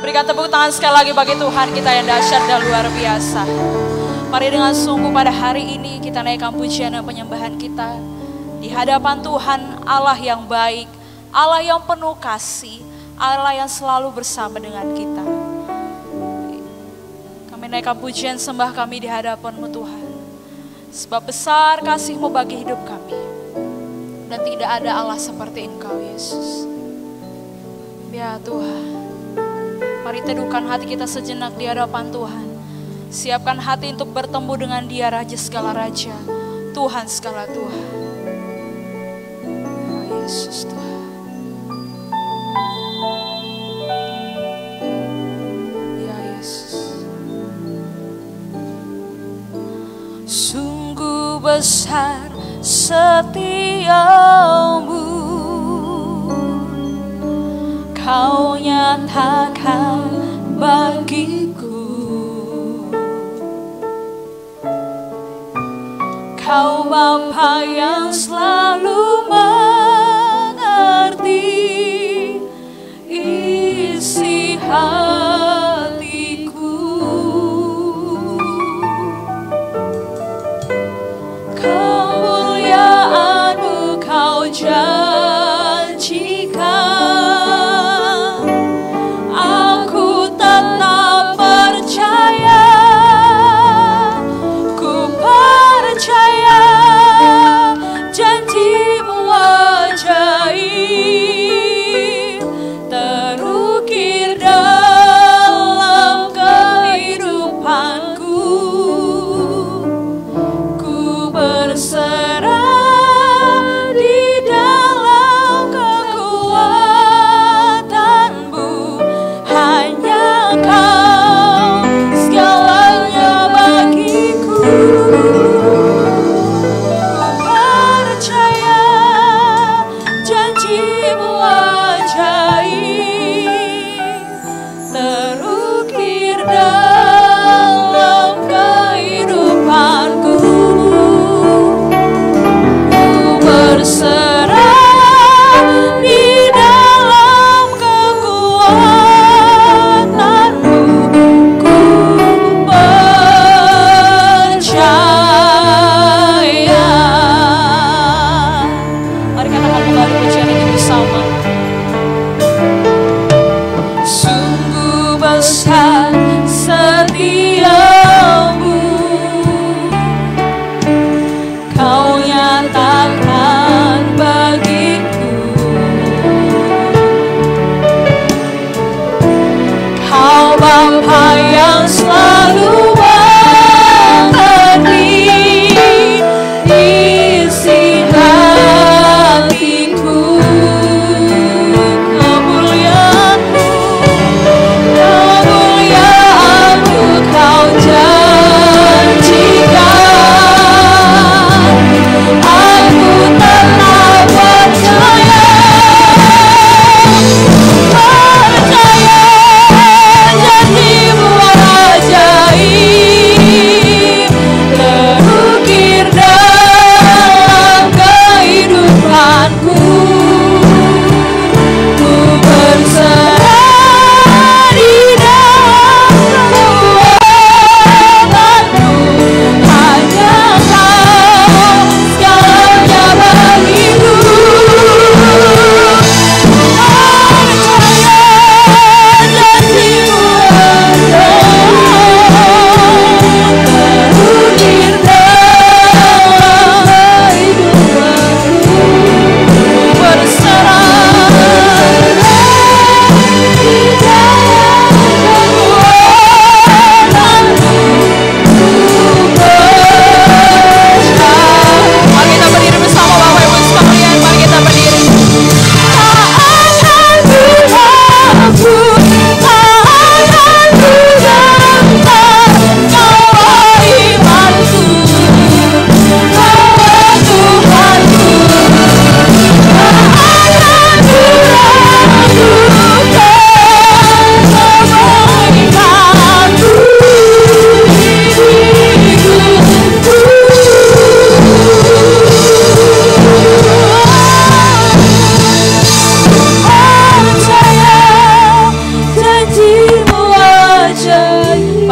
Berikan tepuk tangan sekali lagi bagi Tuhan kita yang dahsyat dan luar biasa. Mari dengan sungguh pada hari ini kita naikkan pujian dan penyembahan kita di hadapan Tuhan, Allah yang baik, Allah yang penuh kasih, Allah yang selalu bersama dengan kita. Kami naikkan pujian sembah kami di hadapan-Mu Tuhan. Sebab besar kasih-Mu bagi hidup kami. Dan tidak ada Allah seperti Engkau, Yesus. Ya Tuhan, mari teduhkan hati kita sejenak di hadapan Tuhan. Siapkan hati untuk bertemu dengan Dia, Raja segala Raja, Tuhan segala Tuhan. Ya Yesus Tuhan. Ya Yesus. Sungguh besar setiamu, Kau nyatakan bagiku. Kau Bapa yang selalu mengerti isi hatiku. Kemuliaan-Mu Kau janjikan. Percaya janji-Mu ajaib.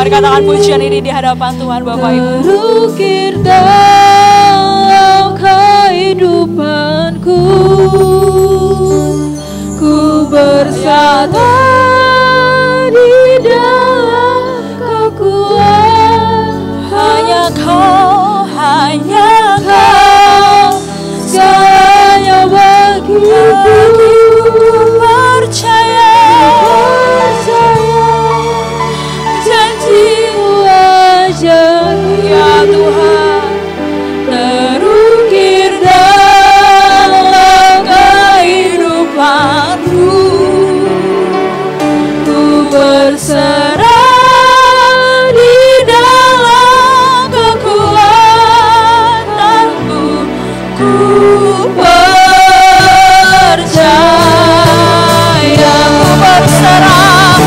Mari katakan pujian ini di hadapan Tuhan Bapak Ibu. Terukir dalam kehidupanku, ku bersatu di dalam kekuatan. Hanya Kau, segalanya bagiku. Percaya janji-Mu ajaib, ya Tuhan. terukir dalam kehidupanku, ku berserah di dalam kekuatanmu, ku percaya, ku berserah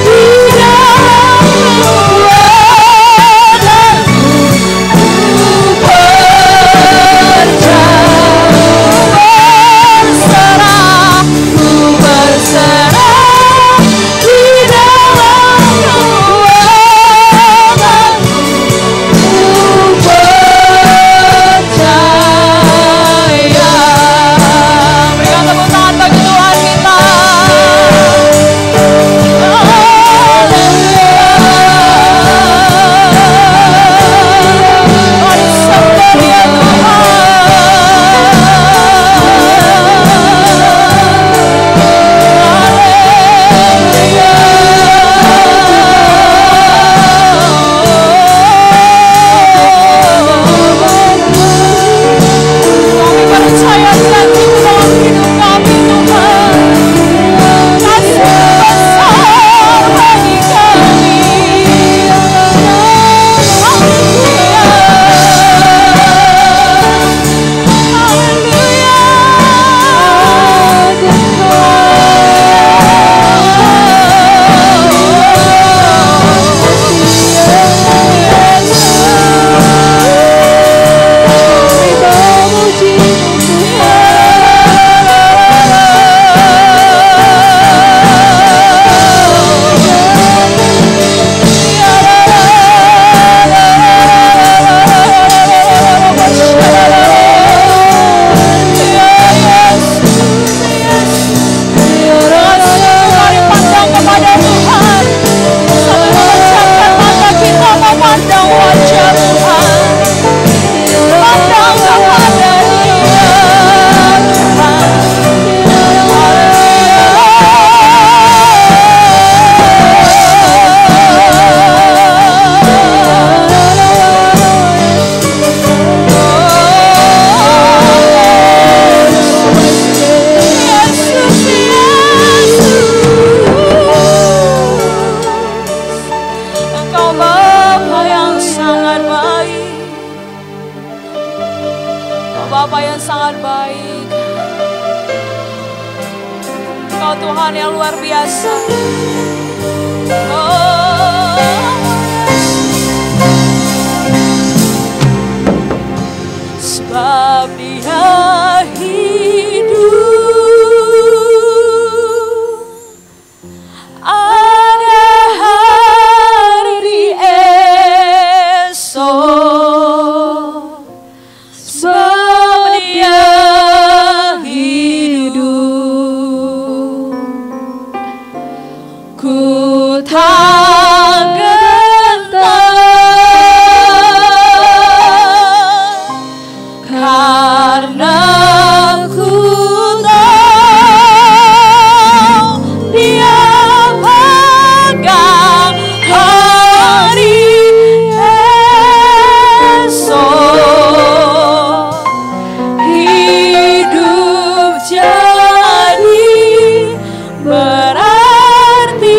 di dalam kekuatanmu, ku berserah di dalam kekuatanmu, ku percaya. Berikan tepuk tangan bagi Tuhan kita. Mari sembah dia Kami percaya janji-Mu dalam hidup kami Tuhan. Kasih-Mu besar bagi kami. Mari pandang kepada Tuhan. Sambil memejamkan mata kita memandang wajah Tuhan. Pandang kepada Dia Tuhan. Engkau Bapa yang sangat baik. Engkau Bapa yang sangat baik. Engkau Tuhan yang luar biasa. Sebab Dia hidup, ada hari esok. Sebab Dia hidup, ku tak gentar, karena ku tahu Dia pegang hari esok. Hidup jadi berarti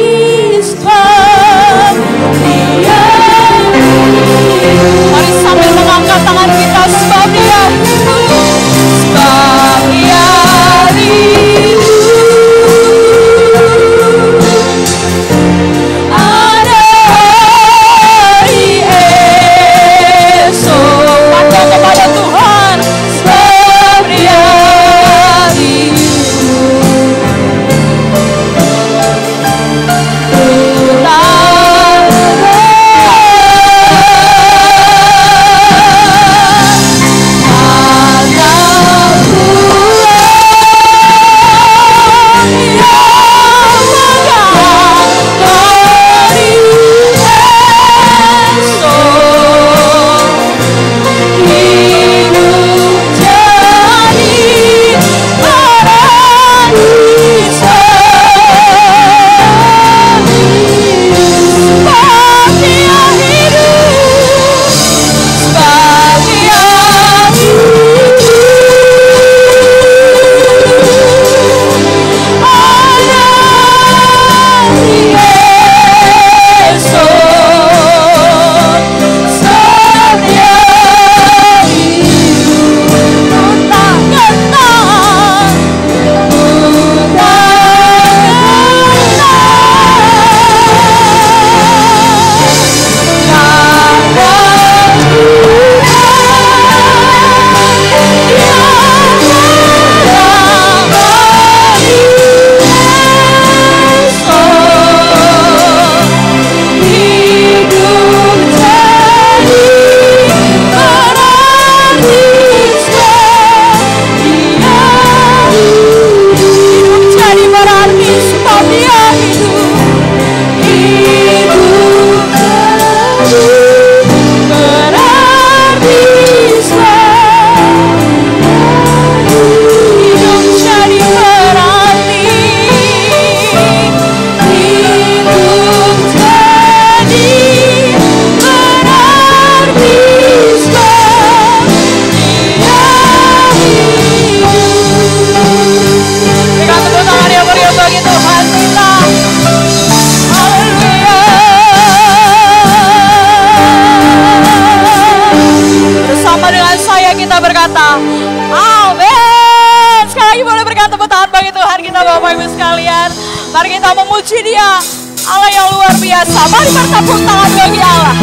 sekalian. Mari kita memuji Dia, Allah yang luar biasa. Mari bertepuk tangan bagi Allah.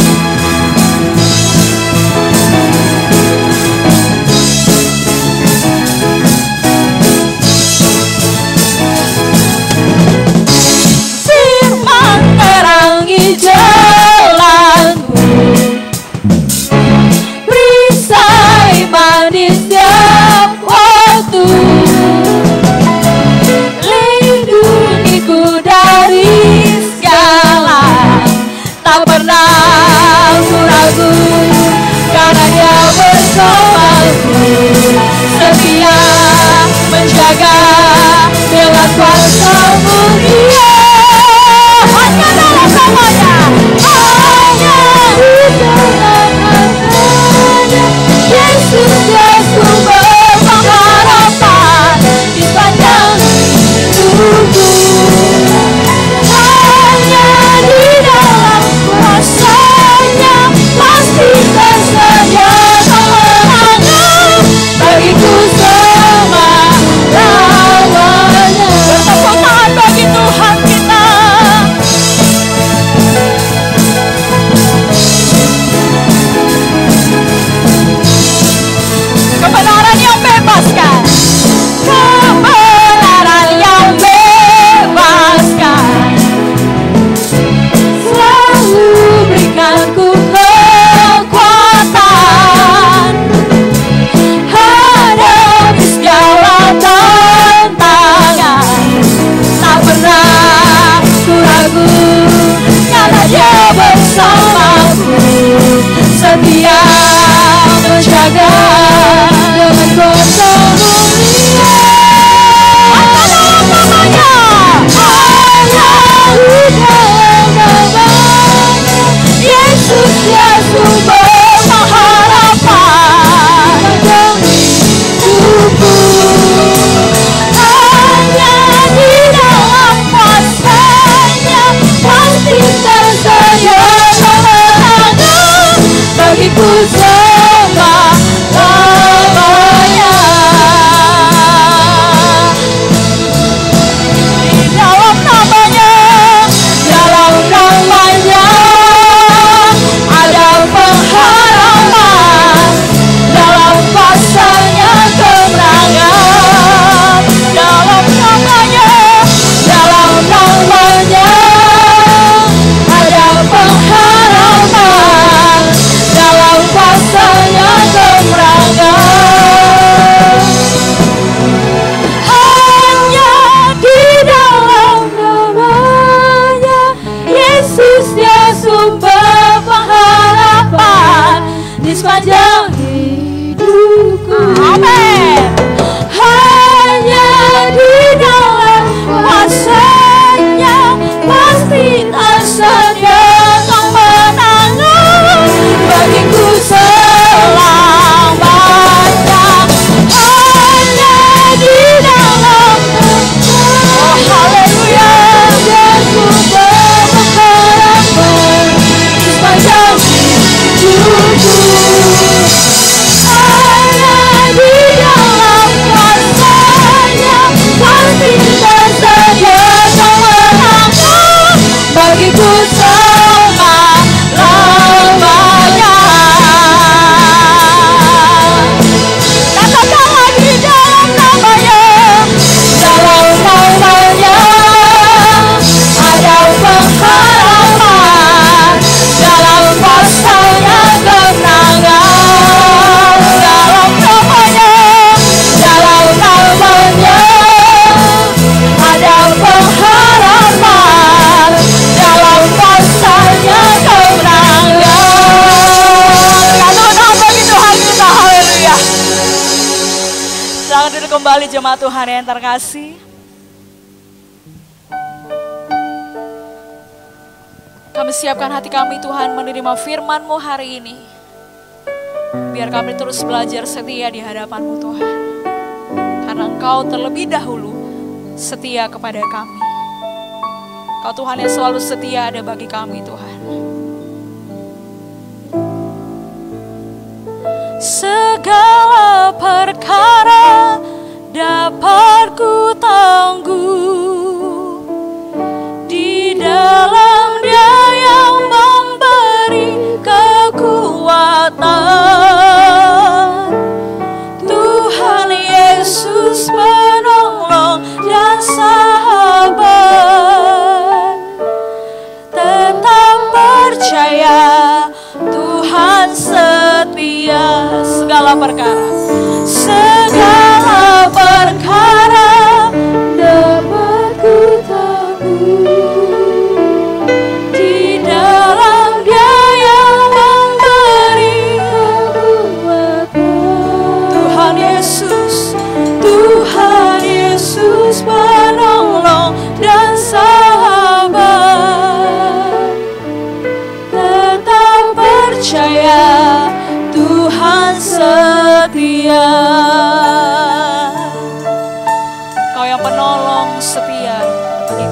Firman terangi jalanku, perisai di setiap waktu, lindungiku dari segala, tak pernah aku ragu, karena Dia bersamaku, setia menjaga dengan kuasa mulia. Hanya dalam namanya, hanya di dalam namanya, Yesus dia sumber pengharapan di sepanjang hidupku. Hanya di dalam kuasa-Nya pasti tersedia kemenangan bagiku selama-lamanya. Bertepuk tangan bagi Tuhan kita. Kebenaran yang bebaskan. Kebenaran yang bebaskan selalu berikanku kekuatan hadapi segala tantangan. Tak pernah ku ragu, karena Dia bersamaku, setia menjaga dengan kuasa mulia. Hanya dalam namanya, hanya di dalam namanya, Yesus dia sumber pengharapan sepanjang hidupku. Hanya di dalam kuasa-Nya pasti tersedia kemenangan bagiku selama-lamanya. Di dalam namanya, Dalam namanya ada pengharapan, dalam kuasa-Nya kemenangan. dalam namanya, Dalam namanya ada pengharapan, dalam kuasa-Nya kemenangan. Hanya di dalam namanya, Yesus dia sumber pengharapan di sepanjang hidupku. amin. Hanya di dalam kuasa-Nya pasti tersedia kemenangan bagiku selamanya. Hanya di dalam haleluya, Dia sumber pengharapan di sepanjang hidupku. Hanya di dalam kuasa-Nya pasti tersedia kemenangan bagiku selama-lamanya. Katakan lagi, dalam namanya, Dalam namanya ada pengharapan, dalam kuasa-Nya kemenangan. dalam namanya, Dalam namanya ada pengharapan, dalam kuasa-Nya kemenangan. katakan bagi Tuhan kita, haleluya. Jangan duduk kembali jemaat Tuhan yang terkasih. Kami siapkan hati kami Tuhan menerima firman-Mu hari ini. Biar kami terus belajar setia di hadapan-Mu Tuhan. Karena Engkau terlebih dahulu setia kepada kami. Kau Tuhan yang selalu setia ada bagi kami Tuhan. Segala perkara dapat ku tangguh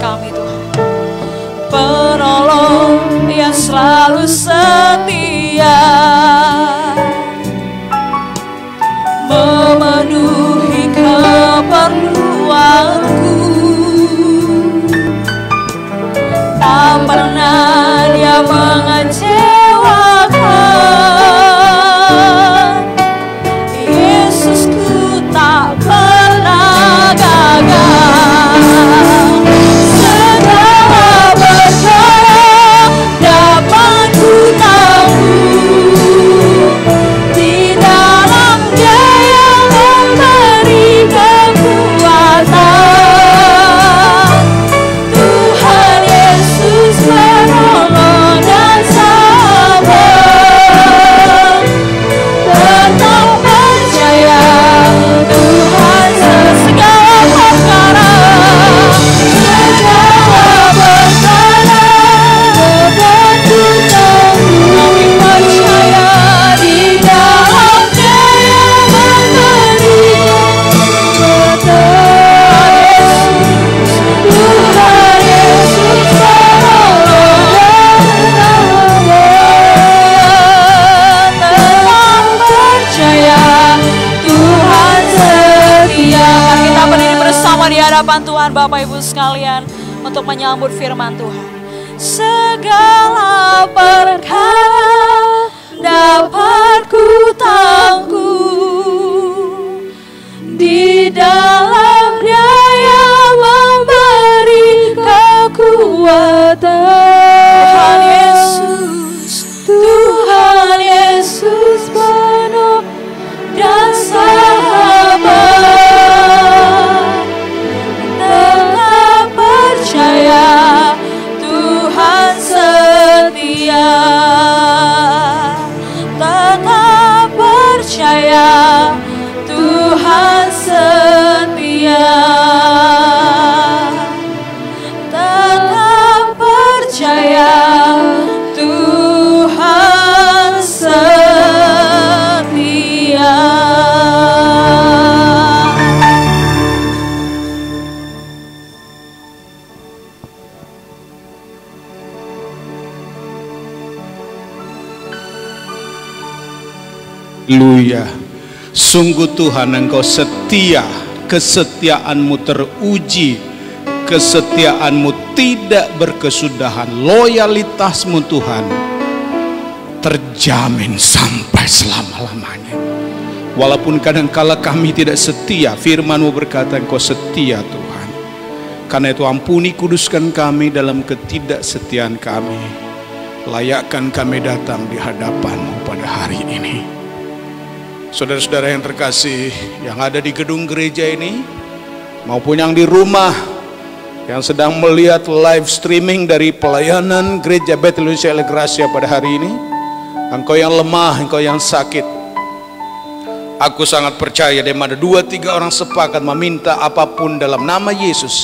kami Tuhan. Penolong yang selalu setia, memenuhi keperluanku. Tak pernah Dia mengecewakan. Yesusku tak pernah gagal. Segala perkara dapat ku tanggung di dalam Dia yang memberi kekuatan. Tuhan Yesus penolong dan sabar. Tetap percaya Tuhan segala perkara. Segala perkara dapat ku tanggung. Kami percaya di dalam Dia yang memberi kekuatan. Tuhan Yesus penolong dan sabar. Tetap percaya Tuhan setia. Mari kita berdiri bersama di hadapan Tuhan Bapak Ibu sekalian untuk menyambut firman Tuhan. Segala perkara dapat ku tanggung di dalam Dia yang memberi kekuatan. Tuhan Yesus, Tuhan Yesus penuh dan sabar. Tetap percaya Tuhan setia. Tetap percaya Tuhan setia. Tetap percaya Tuhan setia. Haleluya. Sungguh Tuhan Engkau setia, kesetiaanmu teruji, kesetiaanmu tidak berkesudahan, loyalitasmu Tuhan terjamin sampai selama-lamanya. Walaupun kadangkala kami tidak setia, firman-Mu berkata Engkau setia Tuhan. Karena itu ampuni, kuduskan kami dalam ketidaksetiaan kami. Layakkan kami datang di hadapan-Mu pada hari ini. Saudara-saudara yang terkasih, yang ada di gedung gereja ini maupun yang di rumah, yang sedang melihat live streaming dari pelayanan Gereja Bethel Indonesia El Gracia pada hari ini, engkau yang lemah, engkau yang sakit, aku sangat percaya di mana 2-3 orang sepakat meminta apapun dalam nama Yesus,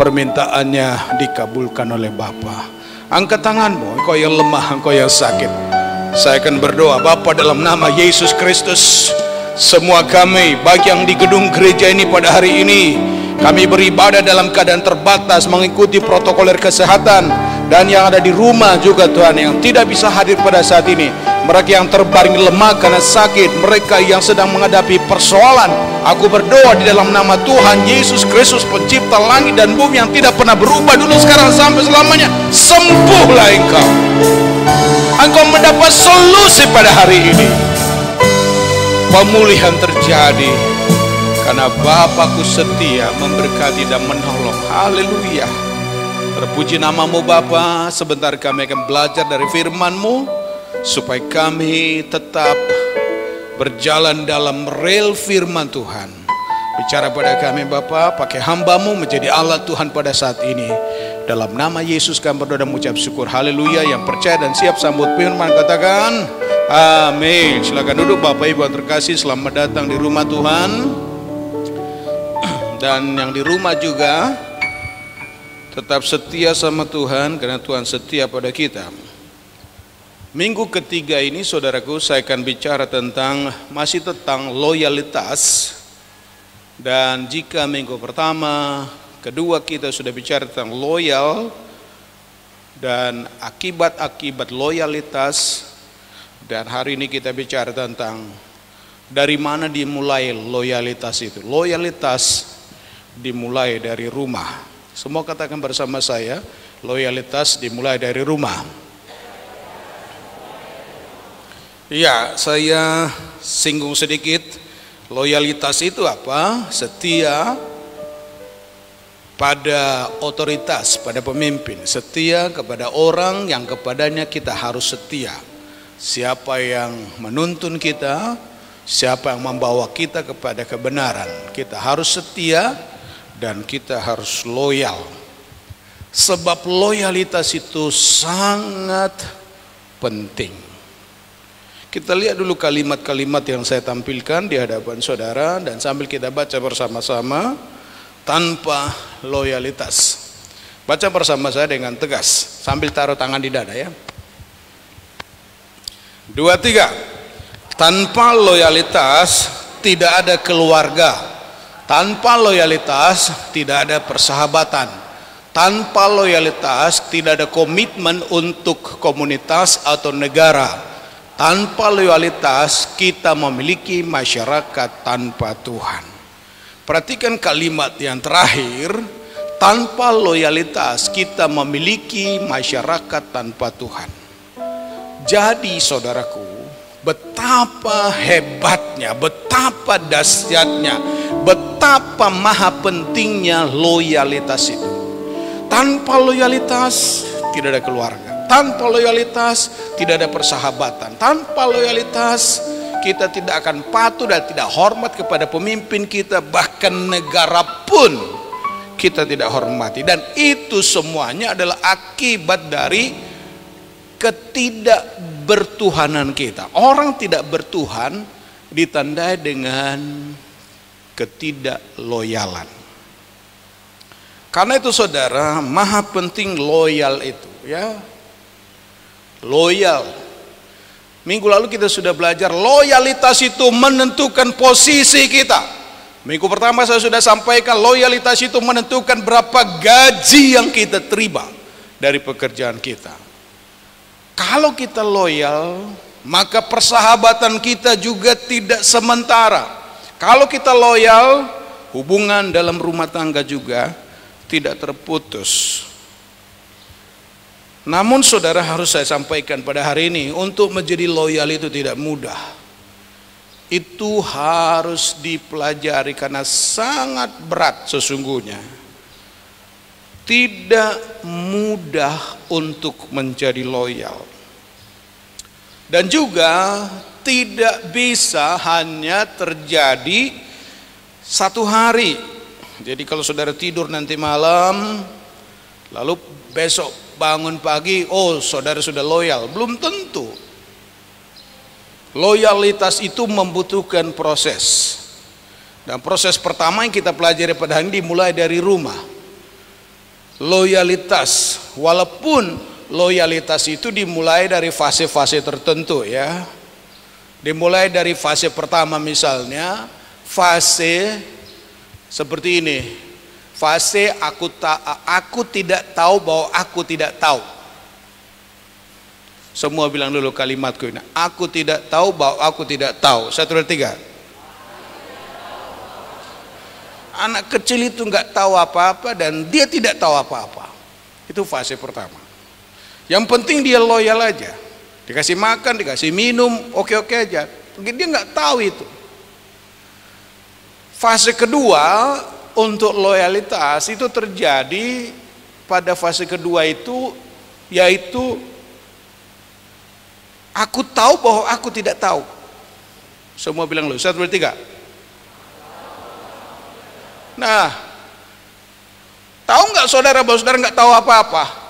permintaannya dikabulkan oleh Bapa. Angkat tanganmu, engkau yang lemah, engkau yang sakit. Saya akan berdoa. Bapa, dalam nama Yesus Kristus, semua kami, baik yang di gedung gereja ini pada hari ini, kami beribadah dalam keadaan terbatas mengikuti protokoler kesehatan, dan yang ada di rumah juga Tuhan, yang tidak bisa hadir pada saat ini, mereka yang terbaring lemah karena sakit, mereka yang sedang menghadapi persoalan, aku berdoa di dalam nama Tuhan Yesus Kristus, pencipta langit dan bumi yang tidak pernah berubah dulu, sekarang sampai selamanya, sembuhlah Engkau. Engkau mendapat solusi pada hari ini. Pemulihan terjadi karena Bapakku setia memberkati dan menolong. Haleluya. Terpuji namamu Bapa. Sebentar kami akan belajar dari firman-Mu supaya kami tetap berjalan dalam rel firman Tuhan. Bicara pada kami Bapa, pakai hamba-Mu menjadi alat Tuhan pada saat ini. Dalam nama Yesus kami berdoa dan mengucap syukur. Haleluya. Yang percaya dan siap sambut firman katakan amin. Silakan duduk Bapak Ibu yang terkasih. Selamat datang di rumah Tuhan. Dan yang di rumah juga tetap setia sama Tuhan, karena Tuhan setia pada kita. Minggu ketiga ini saudaraku, saya akan bicara masih tentang loyalitas. Dan jika minggu pertama kedua kita sudah bicara tentang loyal dan akibat-akibat loyalitas. Dan hari ini kita bicara tentang dari mana dimulai loyalitas itu. Loyalitas dimulai dari rumah. Semua katakan bersama saya, loyalitas dimulai dari rumah. Ya, saya singgung sedikit. Loyalitas itu apa? Setia pada otoritas, pada pemimpin. Setia kepada orang yang kepadanya kita harus setia. Siapa yang menuntun kita, siapa yang membawa kita kepada kebenaran, kita harus setia dan kita harus loyal. Sebab loyalitas itu sangat penting. Kita lihat dulu kalimat-kalimat yang saya tampilkan di hadapan saudara dan sambil kita baca bersama-sama. Tanpa loyalitas. Baca bersama saya dengan tegas sambil taruh tangan di dada ya. 2, 3. Tanpa loyalitas tidak ada keluarga. Tanpa loyalitas tidak ada persahabatan. Tanpa loyalitas tidak ada komitmen untuk komunitas atau negara. Tanpa loyalitas kita memiliki masyarakat tanpa Tuhan. Perhatikan kalimat yang terakhir. Tanpa loyalitas kita memiliki masyarakat tanpa Tuhan. Jadi saudaraku, betapa hebatnya, betapa dahsyatnya, betapa maha pentingnya loyalitas itu. Tanpa loyalitas tidak ada keluarga. Tanpa loyalitas tidak ada persahabatan. Tanpa loyalitas kita tidak akan patuh dan tidak hormat kepada pemimpin kita. Bahkan negara pun kita tidak hormati. Dan itu semuanya adalah akibat dari ketidakbertuhanan kita. Orang tidak bertuhan ditandai dengan ketidakloyalan. Karena itu saudara, maha penting loyal itu ya. Loyal. Minggu lalu kita sudah belajar loyalitas itu menentukan posisi kita. Minggu pertama saya sudah sampaikan loyalitas itu menentukan berapa gaji yang kita terima dari pekerjaan kita. Kalau kita loyal, maka persahabatan kita juga tidak sementara. Kalau kita loyal, hubungan dalam rumah tangga juga tidak terputus. Namun saudara, harus saya sampaikan pada hari ini, untuk menjadi loyal itu tidak mudah. Itu harus dipelajari karena sangat berat sesungguhnya. Tidak mudah untuk menjadi loyal. Dan juga tidak bisa hanya terjadi satu hari. Jadi kalau saudara tidur nanti malam, lalu besok bangun pagi, oh saudara sudah loyal. Belum tentu. Loyalitas itu membutuhkan proses. Dan proses pertama yang kita pelajari pada hari ini dimulai dari rumah. Loyalitas, walaupun loyalitas itu dimulai dari fase-fase tertentu ya. Dimulai dari fase pertama misalnya, fase seperti ini. Fase aku tidak tahu bahwa aku tidak tahu. Semua bilang dulu kalimatku ini. Aku tidak tahu bahwa aku tidak tahu. 1, 2, 3. Anak kecil itu nggak tahu apa-apa dan dia tidak tahu apa-apa. Itu fase pertama. Yang penting dia loyal aja. Dikasih makan, dikasih minum, oke-oke aja. Dia nggak tahu itu. Fase kedua untuk loyalitas itu terjadi pada fase kedua itu, yaitu aku tahu bahwa aku tidak tahu. Semua bilang lu, 1, 2, 3. Nah, tahu nggak saudara bahwa saudara nggak tahu apa-apa?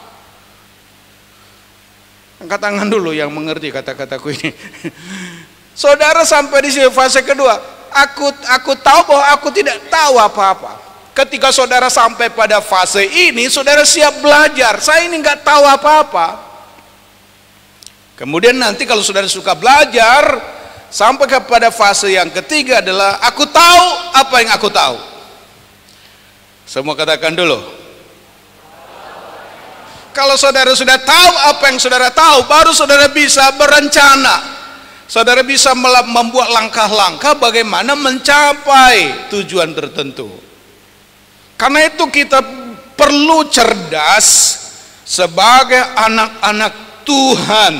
Angkat tangan dulu yang mengerti kata-kataku ini. Saudara sampai di fase kedua, aku tahu bahwa aku tidak tahu apa-apa. Ketika saudara sampai pada fase ini, saudara siap belajar. Saya ini nggak tahu apa-apa. Kemudian nanti kalau saudara suka belajar, sampai kepada fase yang ketiga adalah aku tahu apa yang aku tahu. Semua katakan dulu. Kalau saudara sudah tahu apa yang saudara tahu, baru saudara bisa berencana. Saudara bisa membuat langkah-langkah bagaimana mencapai tujuan tertentu. Karena itu kita perlu cerdas sebagai anak-anak Tuhan.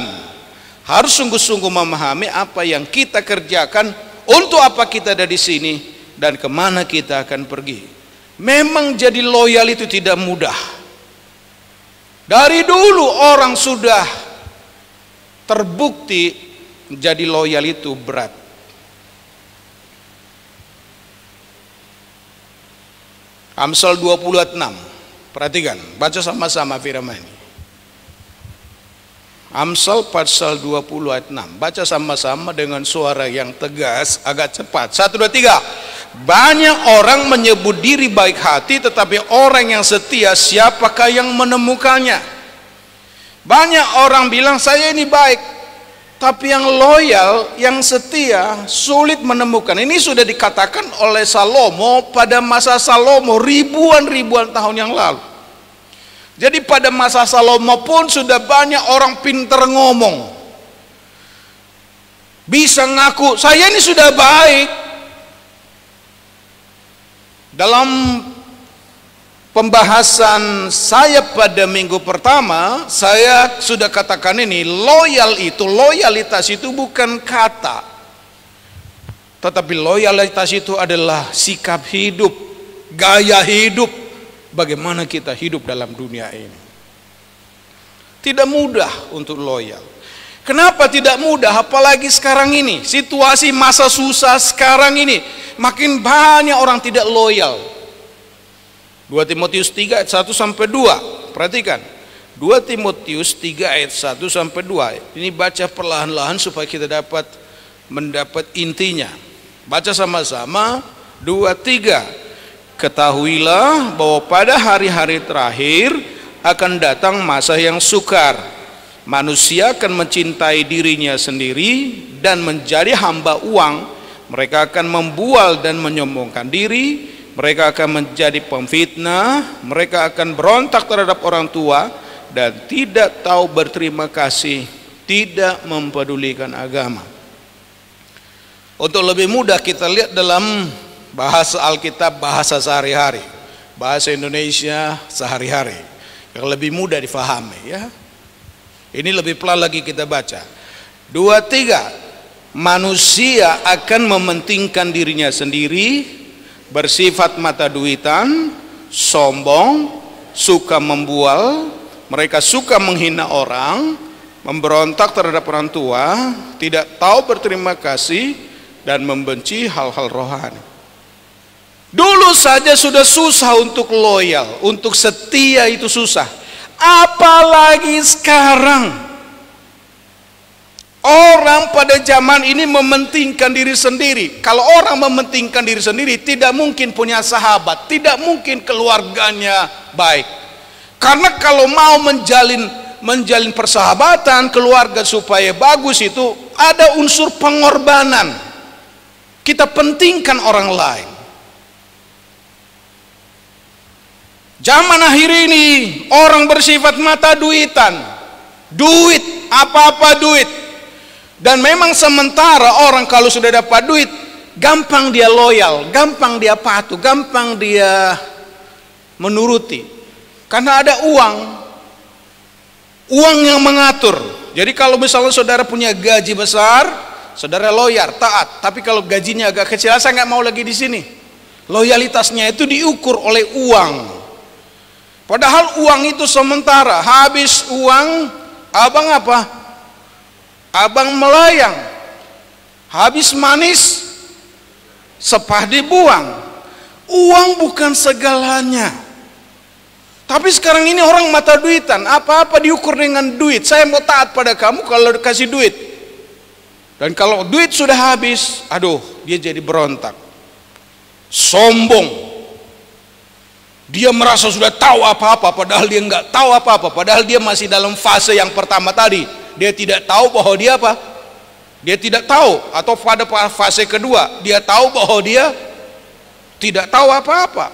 Harus sungguh-sungguh memahami apa yang kita kerjakan, untuk apa kita ada di sini, dan kemana kita akan pergi. Memang jadi loyal itu tidak mudah. Dari dulu orang sudah terbukti jadi loyal itu berat. Amsal 20 ayat 6. Perhatikan, baca sama-sama firman ini. Amsal pasal 20 ayat 6. Baca sama-sama dengan suara yang tegas, agak cepat. 1, 2, 3. Banyak orang menyebut diri baik hati, tetapi orang yang setia siapakah yang menemukannya? Banyak orang bilang saya ini baik, tapi yang loyal, yang setia sulit menemukan. Ini sudah dikatakan oleh Salomo pada masa Salomo ribuan tahun yang lalu. Jadi pada masa Salomo pun sudah banyak orang pintar ngomong, bisa ngaku saya ini sudah baik. Dalam pembahasan saya pada minggu pertama, saya sudah katakan ini, loyalitas itu bukan kata, tetapi loyalitas itu adalah sikap hidup, gaya hidup, bagaimana kita hidup dalam dunia ini. Tidak mudah untuk loyal. Kenapa tidak mudah? Apalagi sekarang ini, situasi masa susah sekarang ini, makin banyak orang tidak loyal. 2 Timotius 3 ayat 1 sampai 2. Perhatikan. 2 Timotius 3 ayat 1 sampai 2. Ini baca perlahan-lahan supaya kita dapat mendapat intinya. Baca sama-sama. 2, 3. Ketahuilah bahwa pada hari-hari terakhir akan datang masa yang sukar. Manusia akan mencintai dirinya sendiri dan menjadi hamba uang. Mereka akan membual dan menyombongkan diri. Mereka akan menjadi pemfitnah. Mereka akan berontak terhadap orang tua dan tidak tahu berterima kasih, tidak mempedulikan agama. Untuk lebih mudah kita lihat dalam bahasa Alkitab, bahasa sehari-hari, bahasa Indonesia sehari-hari, yang lebih mudah difahami ya. Ini lebih pelan lagi kita baca. 2, 3. Manusia akan mementingkan dirinya sendiri, bersifat mata duitan, sombong, suka membual, mereka suka menghina orang, memberontak terhadap orang tua, tidak tahu berterima kasih, dan membenci hal-hal rohani. Dulu saja sudah susah untuk loyal, untuk setia itu susah. Apalagi sekarang. Orang pada zaman ini mementingkan diri sendiri. Kalau orang mementingkan diri sendiri, tidak mungkin punya sahabat, tidak mungkin keluarganya baik. Karena kalau mau menjalin persahabatan, keluarga supaya bagus itu ada unsur pengorbanan. Kita pentingkan orang lain. Zaman akhir ini orang bersifat mata duitan, duit, apa-apa duit. Dan memang sementara orang kalau sudah dapat duit, gampang dia loyal, gampang dia patuh, gampang dia menuruti. Karena ada uang yang mengatur. Jadi kalau misalnya saudara punya gaji besar, saudara loyal, taat. Tapi kalau gajinya agak kecil, saya nggak mau lagi di sini. Loyalitasnya itu diukur oleh uang. Padahal uang itu sementara. Habis uang, abang apa? Abang melayang. Habis manis, sepah dibuang. Uang bukan segalanya. Tapi sekarang ini orang mata duitan. Apa-apa diukur dengan duit. Saya mau taat pada kamu kalau dikasih duit. Dan kalau duit sudah habis, aduh, dia jadi berontak, sombong. Dia merasa sudah tahu apa-apa, padahal dia nggak tahu apa-apa. Padahal dia masih dalam fase yang pertama tadi. Dia tidak tahu bahwa dia apa? Dia tidak tahu. Atau pada fase kedua, dia tahu bahwa dia tidak tahu apa-apa.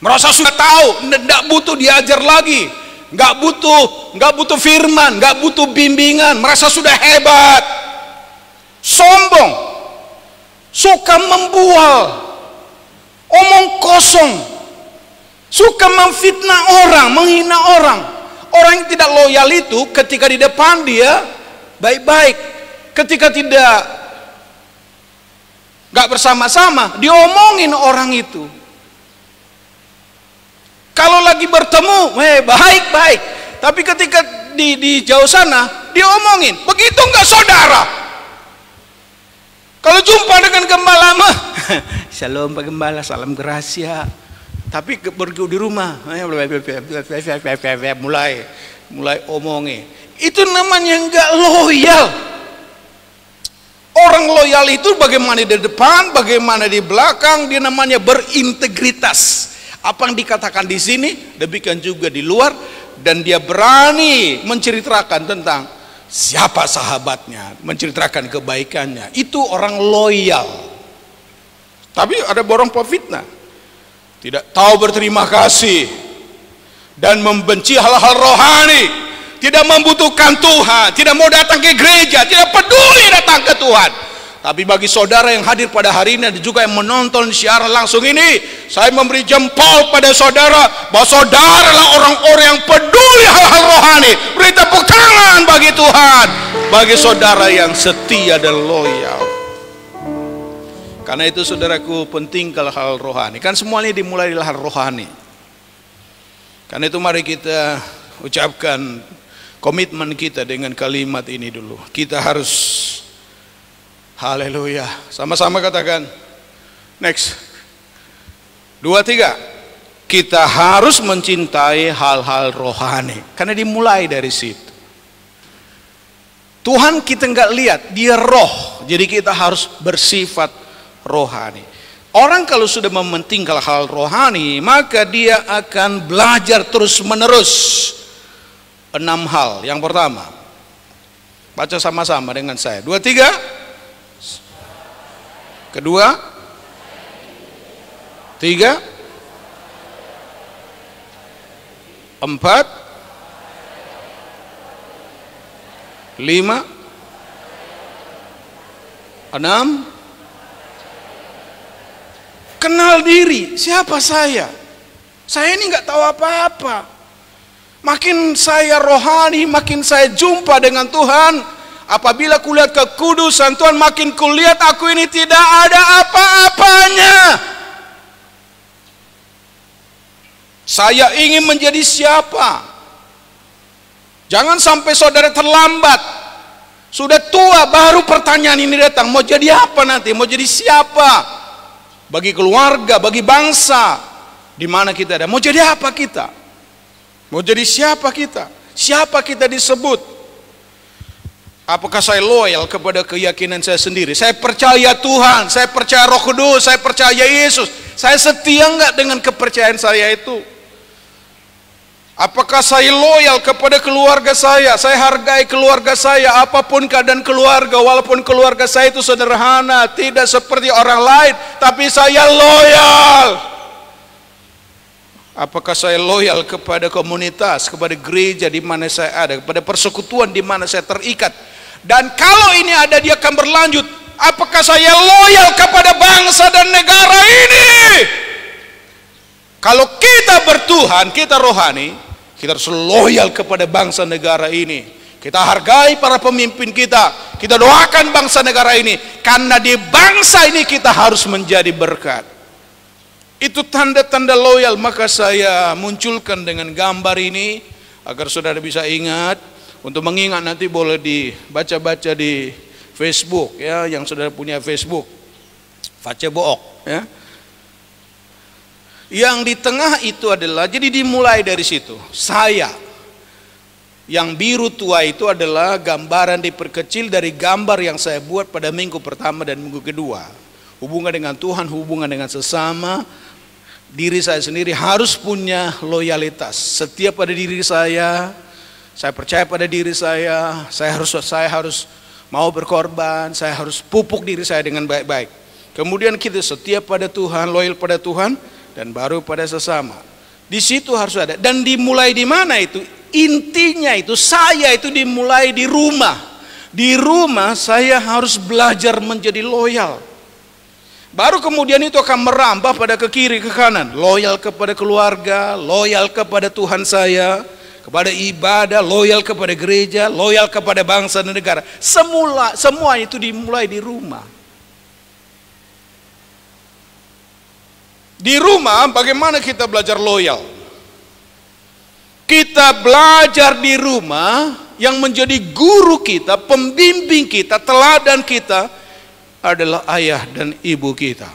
merasa sudah tahu, tidak butuh diajar lagi, nggak butuh firman, nggak butuh bimbingan, merasa sudah hebat, sombong, suka membual, omong kosong, suka memfitnah orang, menghina orang. Orang yang tidak loyal itu ketika di depan dia baik-baik, ketika nggak bersama-sama diomongin orang itu. Kalau lagi bertemu, baik-baik, tapi ketika di jauh sana diomongin. Begitu nggak saudara? Kalau jumpa dengan gembala mah, shalom Pak Gembala, salam Gracia. Tapi pergi di rumah, mulai omongin. Itu namanya nggak loyal. Orang loyal itu bagaimana di depan, bagaimana di belakang, dia namanya berintegritas. Apa yang dikatakan di sini, demikian juga di luar, dan dia berani menceritakan tentang siapa sahabatnya, menceritakan kebaikannya. Itu orang loyal. Tapi ada borong pefitnah, tidak tahu berterima kasih dan membenci hal-hal rohani, tidak membutuhkan Tuhan, tidak mau datang ke gereja, tidak peduli datang ke Tuhan. Tapi bagi saudara yang hadir pada hari ini dan juga yang menonton siaran langsung ini, saya memberi jempol pada saudara bahwa saudara adalah orang-orang yang peduli hal-hal rohani. Beri tepuk tangan bagi Tuhan, bagi saudara yang setia dan loyal. Karena itu saudaraku, penting kalau hal rohani. Kan semuanya dimulai dari hal rohani. Karena itu mari kita ucapkan komitmen kita dengan kalimat ini dulu. Kita harus, haleluya, sama-sama katakan, next, 2, 3, kita harus mencintai hal-hal rohani. Karena dimulai dari situ. Tuhan kita nggak lihat, dia roh, jadi kita harus bersifat rohani. Orang kalau sudah mementingkan hal rohani, maka dia akan belajar terus menerus 6 hal. Yang pertama, baca sama-sama dengan saya, 2, 3. Kedua, 3, 4, 5, 6. Kenal diri, siapa saya? Saya ini nggak tahu apa-apa. Makin saya rohani, makin saya jumpa dengan Tuhan. Apabila kulihat kekudusan Tuhan, makin kulihat aku ini tidak ada apa-apanya. Saya ingin menjadi siapa? Jangan sampai saudara terlambat. Sudah tua baru pertanyaan ini datang. Mau jadi apa nanti? Mau jadi siapa? Bagi keluarga, bagi bangsa, di mana kita ada. Mau jadi apa kita? Mau jadi siapa kita? Siapa kita disebut? Apakah saya loyal kepada keyakinan saya sendiri? Saya percaya Tuhan, saya percaya Roh Kudus, saya percaya Yesus. Saya setia enggak dengan kepercayaan saya itu? Apakah saya loyal kepada keluarga saya? Saya hargai keluarga saya, apapun keadaan keluarga, walaupun keluarga saya itu sederhana, tidak seperti orang lain, tapi saya loyal. Apakah saya loyal kepada komunitas, kepada gereja di mana saya ada, kepada persekutuan di mana saya terikat? Dan kalau ini ada, dia akan berlanjut. Apakah saya loyal kepada bangsa dan negara ini? Kalau kita bertuhan, kita rohani, kita harus loyal kepada bangsa negara ini. Kita hargai para pemimpin kita. Kita doakan bangsa negara ini. Karena di bangsa ini kita harus menjadi berkat. Itu tanda-tanda loyal. Maka saya munculkan dengan gambar ini agar saudara bisa ingat. Untuk mengingat nanti boleh dibaca-baca di Facebook ya, yang saudara punya Facebook. Facebook ya. Yang di tengah itu adalah, jadi dimulai dari situ. Saya yang biru tua itu adalah gambaran diperkecil dari gambar yang saya buat pada minggu pertama dan minggu kedua. Hubungan dengan Tuhan, hubungan dengan sesama. Diri saya sendiri harus punya loyalitas. Setiap pada diri saya percaya pada diri saya harus mau berkorban, saya harus pupuk diri saya dengan baik-baik. Kemudian kita setia pada Tuhan, loyal pada Tuhan, dan baru pada sesama. Di situ harus ada. Dan dimulai di mana itu? Intinya itu saya itu dimulai di rumah. Di rumah saya harus belajar menjadi loyal. Baru kemudian itu akan merambah pada ke kiri ke kanan. Loyal kepada keluarga, loyal kepada Tuhan saya, kepada ibadah, loyal kepada gereja, loyal kepada bangsa dan negara. Semua itu dimulai di rumah. Di rumah bagaimana kita belajar loyal? Kita belajar di rumah, yang menjadi guru kita, pembimbing kita, teladan kita adalah ayah dan ibu kita.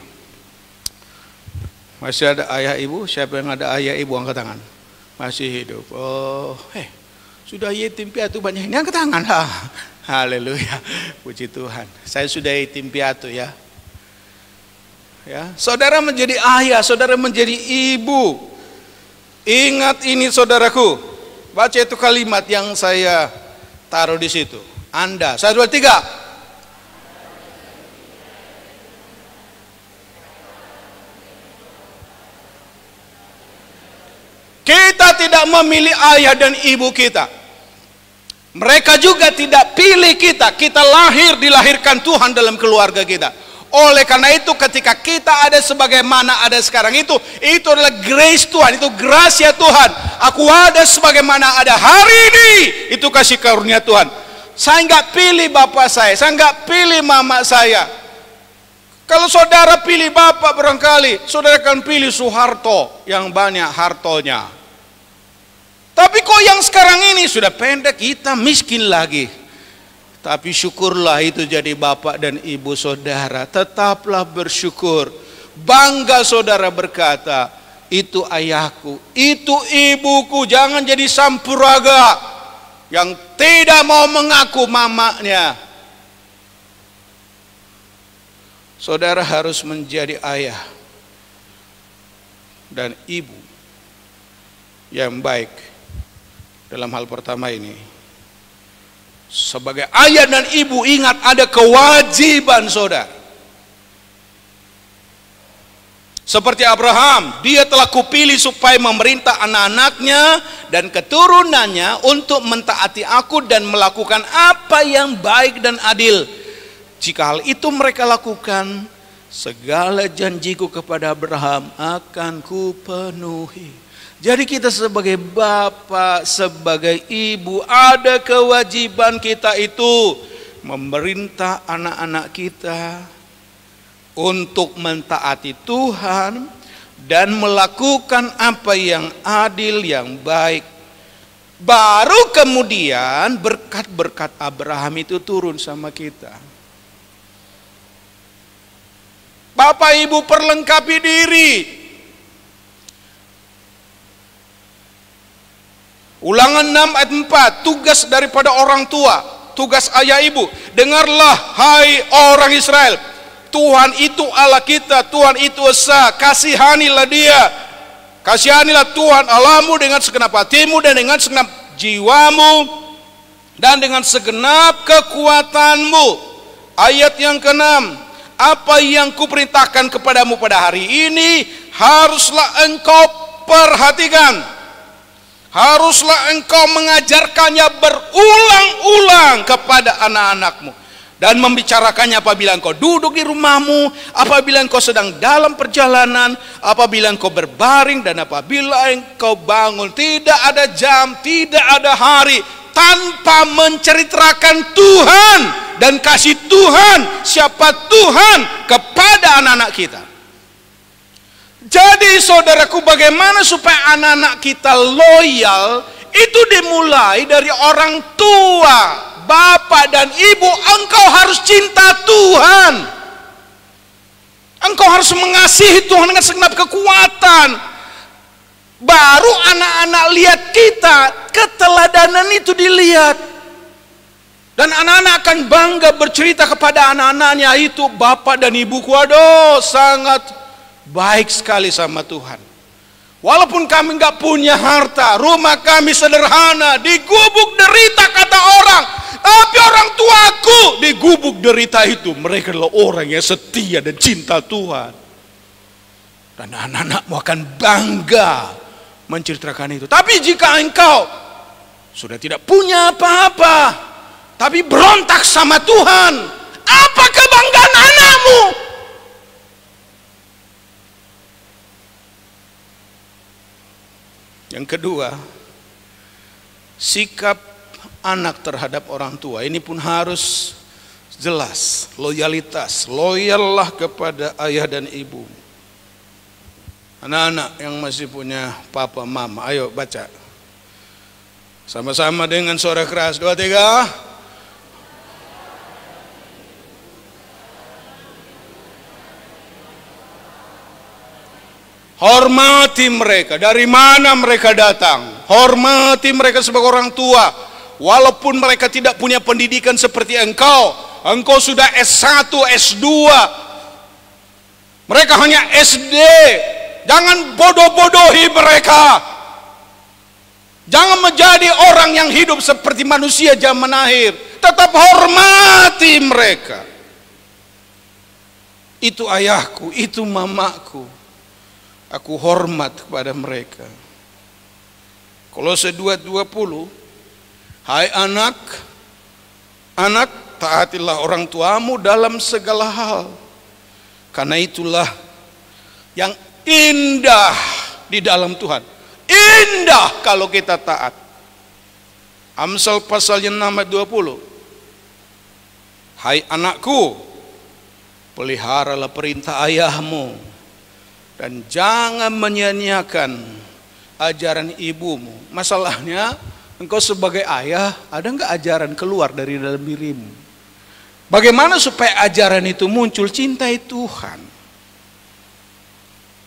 Masih ada ayah ibu? Siapa yang ada ayah ibu angkat tangan? Masih hidup. Oh, sudah yatim piatu banyak ini, angkat tangan. Haleluya, puji Tuhan. Saya sudah yatim piatu ya. Ya, saudara menjadi ayah, saudara menjadi ibu. Ingat ini saudaraku. Baca itu kalimat yang saya taruh di situ. Anda, 1, 2, 3. Kita tidak memilih ayah dan ibu kita. Mereka juga tidak pilih kita. Kita dilahirkan Tuhan dalam keluarga kita. Oleh karena itu ketika kita ada sebagaimana ada sekarang itu adalah grace Tuhan, itu gracia Tuhan. Aku ada sebagaimana ada hari ini, itu kasih karunia Tuhan. Saya nggak pilih bapak saya nggak pilih mama saya. Kalau saudara pilih bapak barangkali, saudara akan pilih Soeharto yang banyak hartonya. Tapi kok yang sekarang ini sudah pendek, kita miskin lagi. Tapi syukurlah itu jadi bapak dan ibu saudara. Tetaplah bersyukur. Bangga saudara berkata, itu ayahku, itu ibuku. Jangan jadi sampuraga yang tidak mau mengaku mamanya. Saudara harus menjadi ayah dan ibu yang baik. Dalam hal pertama ini, sebagai ayah dan ibu, ingat ada kewajiban saudara. Seperti Abraham, dia telah kupilih supaya memerintah anak-anaknya dan keturunannya untuk mentaati aku dan melakukan apa yang baik dan adil. Jika hal itu mereka lakukan, segala janjiku kepada Abraham akan kupenuhi. Jadi kita sebagai bapak, sebagai ibu, ada kewajiban kita itu memerintah anak-anak kita untuk mentaati Tuhan dan melakukan apa yang adil, yang baik. Baru kemudian berkat-berkat Abraham itu turun sama kita. Bapak ibu perlengkapi diri. Ulangan 6 ayat 4, tugas daripada orang tua, tugas ayah ibu. Dengarlah hai orang Israel, Tuhan itu Allah kita, Tuhan itu esa, kasihanilah dia. Kasihanilah Tuhan Allahmu dengan segenap hatimu dan dengan segenap jiwamu dan dengan segenap kekuatanmu. Ayat yang ke-6, apa yang kuperintahkan kepadamu pada hari ini haruslah engkau perhatikan. Haruslah engkau mengajarkannya berulang-ulang kepada anak-anakmu dan membicarakannya apabila engkau duduk di rumahmu, apabila engkau sedang dalam perjalanan, apabila engkau berbaring dan apabila engkau bangun. Tidak ada jam, tidak ada hari tanpa menceritakan Tuhan dan kasih Tuhan, siapa Tuhan kepada anak-anak kita. Jadi saudaraku, bagaimana supaya anak-anak kita loyal? Itu dimulai dari orang tua, bapak dan ibu. Engkau harus cinta Tuhan. Engkau harus mengasihi Tuhan dengan segenap kekuatan. Baru anak-anak lihat kita, keteladanan itu dilihat. Dan anak-anak akan bangga bercerita kepada anak-anaknya itu, bapak dan ibuku, aduh sangat baik sekali sama Tuhan. Walaupun kami nggak punya harta, rumah kami sederhana, digubuk derita kata orang, tapi orang tuaku digubuk derita itu. Mereka adalah orang yang setia dan cinta Tuhan. Dan anak-anakmu akan bangga menceritakan itu. Tapi jika engkau sudah tidak punya apa-apa, tapi berontak sama Tuhan, apa kebanggaan anakmu? Yang kedua, sikap anak terhadap orang tua ini pun harus jelas, loyalitas. Loyallah kepada ayah dan ibu. Anak-anak yang masih punya papa mama, ayo baca sama-sama dengan suara keras. 2, 3. Hormati mereka. Dari mana mereka datang? Hormati mereka sebagai orang tua. Walaupun mereka tidak punya pendidikan seperti engkau. Engkau sudah S1, S2. Mereka hanya SD. Jangan bodoh-bodohi mereka. Jangan menjadi orang yang hidup seperti manusia zaman akhir. Tetap hormati mereka. Itu ayahku, itu mamaku. Aku hormat kepada mereka. Kolose 2:20. Hai anak, taatilah orang tuamu dalam segala hal. Karena itulah yang indah di dalam Tuhan. Indah kalau kita taat. Amsal pasal yang 6:20. Hai anakku, peliharalah perintah ayahmu dan jangan menyia-nyiakan ajaran ibumu. Masalahnya engkau sebagai ayah, ada enggak ajaran keluar dari dalam dirimu? Bagaimana supaya ajaran itu muncul? Cintai Tuhan.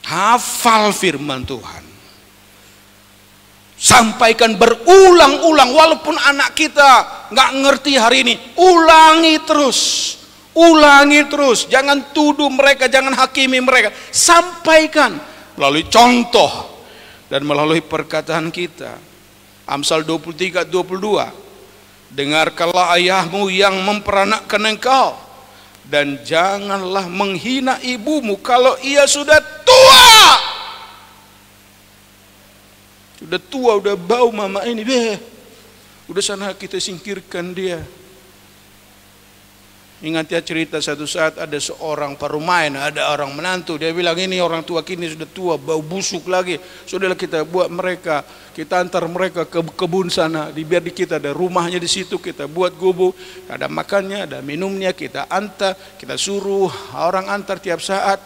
Hafal firman Tuhan. Sampaikan berulang-ulang, walaupun anak kita nggak ngerti hari ini, ulangi terus. Ulangi terus, jangan tuduh mereka, jangan hakimi mereka. Sampaikan melalui contoh dan melalui perkataan kita. Amsal 23:22. Dengarkanlah ayahmu yang memperanakkan engkau, dan janganlah menghina ibumu kalau ia sudah tua. Sudah tua, udah bau mama ini, udah sana kita singkirkan dia. Ingat ya cerita satu saat ada seorang parumain, ada orang menantu, dia bilang ini orang tua kini sudah tua, bau busuk lagi. Sudahlah kita buat mereka, kita antar mereka ke kebun sana, biar di kita ada rumahnya di situ, kita buat gubuk, ada makannya, ada minumnya, kita antar, kita suruh orang antar tiap saat.